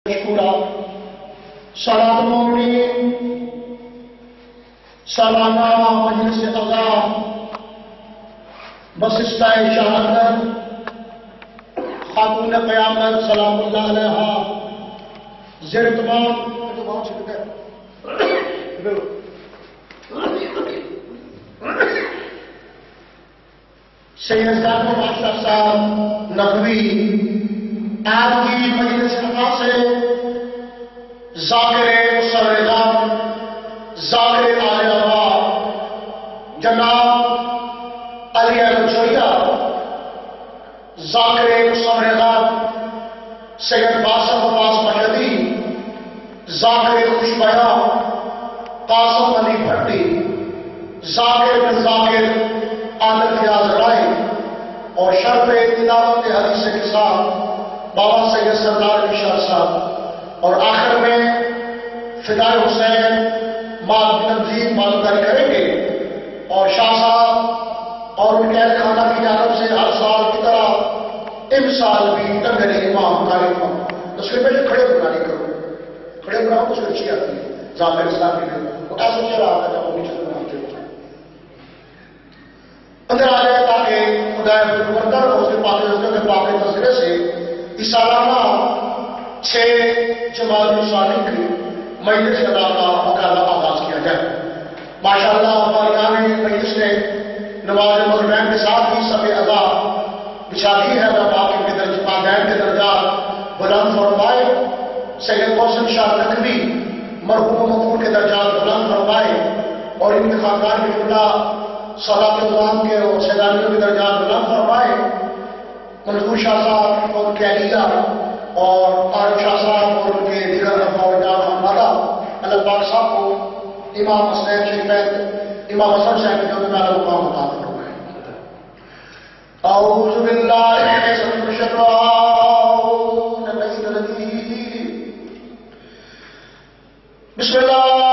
مشکورہ سالات مومنین سالانہ مجلس عزا بسستہ شہادت خاتون قیامت سلام اللہ علیہ زیر اتمام سید زاد بادشاہ صاحب نقوی آپ کی مجلس عزا سے ذاکر مسرغان ذاکر آل آباد جناب علی الجویہ ذاکر مسرغان سید باسم عباس مجدی ذاکر خوشبیا قاسم علی بھٹی ذاکر بن ذاکر عالم فیاض رائے اور شرف تلاوت حدیث کے ساتھ بابا سید سردار نشاء صاحب اور آخر میں فدائے حسین مال تنظیم مالداری کریں گے اور شاہ صاحب اور ان کے اہل خانہ کی جانب سے ہر سال کی طرح امسال بھی تنگری امام تعلیم تصویر میں جو کھڑے بنانی کرو کھڑے بناؤ تو اس کو اچھی آتی ہے ذاکر اسلام کی وہ ایسا چل رہا تھا جب وہ نیچے بناتے ہوتے اندر آ جائے تاکہ خدا مقدر اور اس کے پاک رزق کے پاک تصویر سے اس سالانہ 6 جماعت الثانی کی مجلس ادا کا مقابلہ آغاز کیا جائے. ماشاءاللہ ہمارے یہاں مجلس نے نماز مغربین کے ساتھ ہی سب ادا بچھا دی ہے. باقی کے درجات کے درجات بلند فرمائے. سید محسن شاہ نقوی مرحوم مغفور کے درجات بلند فرمائے اور ان کے خاندان کے جملہ صلاۃ العام کے اور سیدانیوں کے درجات بلند فرمائے. منظور شاہ صاحب اور ان کے اہلیہ اور طارق شاہ صاحب اور ان کے دیگر ہمارا اللہ پاک صاحب کو امام حسین شریف امام حسن صاحب جو میں نے مقام عطا فرمائے. اعوذ باللہ من الشیطان الرجیم بسم اللہ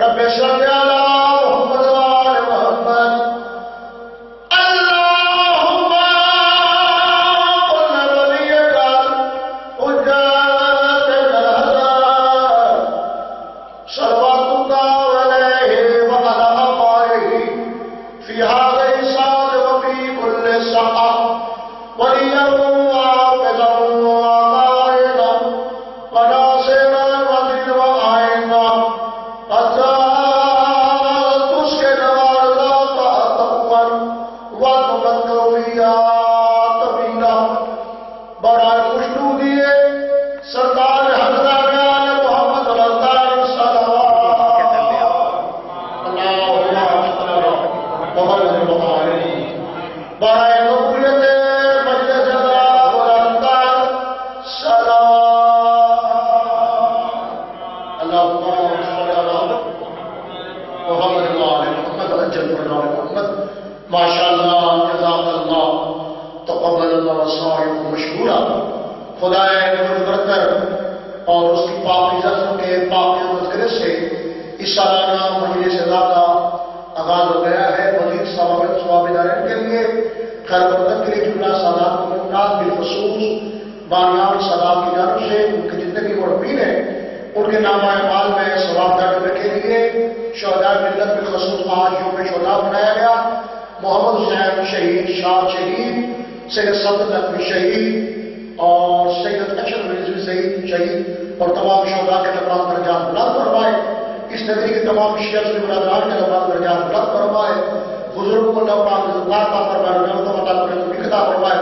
رب صل على محمد وآل محمد اللهم قل وليك حجات الهدى صلوات الله عليه وعلى آبائه في هذا الصاد وفي كل ساعة وليا وحافظا وقائدا وناصرا وزيدا وعينا حتى تسكن أرضك طوعا وتمتع فيها طويلا برائے خوشنودی سرکار حضرت محمد رضوان صلوات اللہم برائے قبولیت مجلس رضوان صلوات اللہم صل علی محمد وآل محمد اجل فرنا محمد ماشاءاللہ جزاک اللہ تقبل اللہ صاحب مشکورہ خدائے برکت اور اس کی پاک عزت کے پاک مذکرے سے اس سالانہ مجلس ادا کا آغاز ہو گیا ہے۔ مزید ثواب دارین کے لیے خیر برکت کے لیے جملہ سادات کو ممتاز بالخصوص بانیان سادات کی جانب سے ان کے جتنے بھی مربین ہیں ان کے نام اعمال میں ثواب دارنے کے لیے شہداء ملت بالخصوص آج یوم شہداء بنایا گیا۔ محمد حسین شہید، شاہ شہید، سید صدر نقوی شہید اور سید اشرف رضوی سعید شہید اور تمام شہداء کے تمام درجات بلند فرمائے۔ اس نبی کے تمام شیعہ سے برادران کے تمام درجات بلند فرمائے۔ بزرگوں کو اللہ پاک عزت عطا فرمائے، نعمت عطا فرمائے، توفیق عطا فرمائے،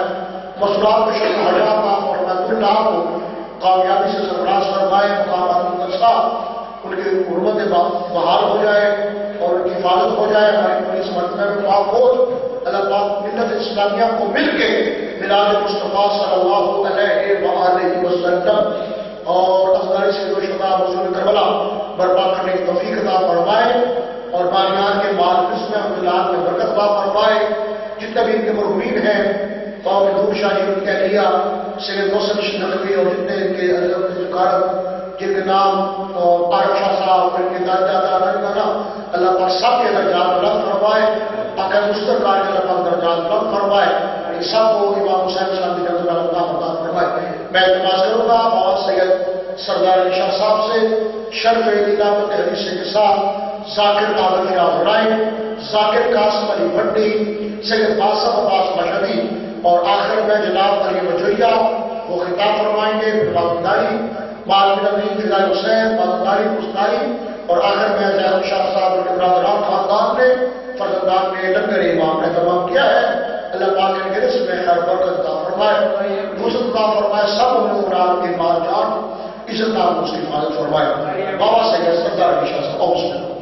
مسئولات میں شرف حجات عطا فرمائے، کل کو کامیابی سے سرفراز فرمائے، مقامات مقدسہ ان کی حرمت بحال ہو جائے اور ان کی حفاظت ہو جائے۔ ہماری پوری اس مرتبہ میں دعا ہو اللہ پاک ملت اسلامیہ کو مل کے میلاد مصطفیٰ صلی اللہ علیہ وآلہ وسلم اور افضل سے دو شدہ رسول کربلا برپا کرنے کی توفیق عطا فرمائے اور بانیان کے مالکس میں اختلاف میں برکت عطا فرمائے۔ جتنے بھی ان کے مرحومین ہیں قوم دور شاہی ان کے اہلیہ سید محسن نقوی اور جتنے ان کے ذکارت جن کے نام اور طارق شاہ صاحب اور ان کے دادا اللہ پاک سب کے درجات بلند فرمائے، آقا مستقار کے اللہ درجات بلند فرمائے، ان سب کو امام حسین صاحب کی جلد اللہ عطا فرمائے۔ میں التماس کروں گا اور سید سردار علی شاہ صاحب سے شرف علامت حدیث کے ساتھ ذاکر عادل شاہ رائے، ذاکر قاسم علی بھٹی، سید قاسم عباس مشہدی اور آخر میں جناب علی وجویہ وہ خطاب فرمائیں گے بلاداری معلوم نبی فضائی حسین بلاداری مستاری اور آخر میں زیاد شاہ صاحب کے برادران خاندان نے فرزندان میں لنگر امام نے تمام کیا ہے۔ اللہ پاک کے گرس میں خیر برکت عطا فرمائے، نصرت عطا فرمائے، سب امور کے مال جان عزت نام اس کی حفاظت فرمائے۔ بابا سید سردار علی شاہ صاحب